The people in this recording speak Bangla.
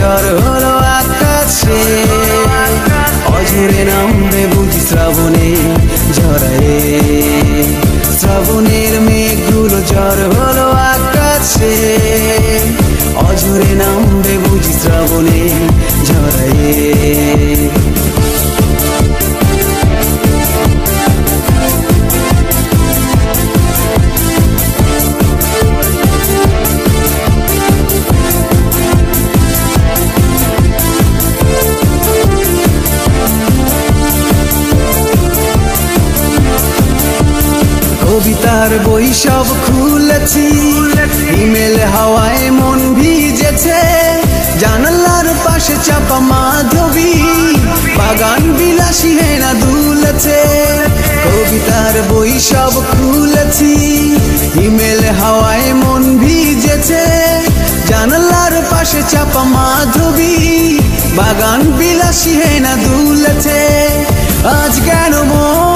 ঝড় হলো আকাশে, অঝরে নামবে বুঝি শ্রাবণে ঝরায়ে। শ্রাবণের মেঘগুলো ঝড় হলো আকাশে, অঝরে নামবে বুঝি শ্রাবণে ঝরায়ে। কবিতার বই সব খুলেছি, ইমেল হাওয়ায় মন ভিজেছে। জানালার পাশে চাপা মাধবী, বাগান বিলাসী হেনা দুলেছে। কবিতার বই সব খুলেছি, ইমেল হাওয়ায় মন ভিজেছে। জানালার পাশে চাপা মাধবী, বাগান বিলাসী হেনা দুলেছে। আজ কেন মন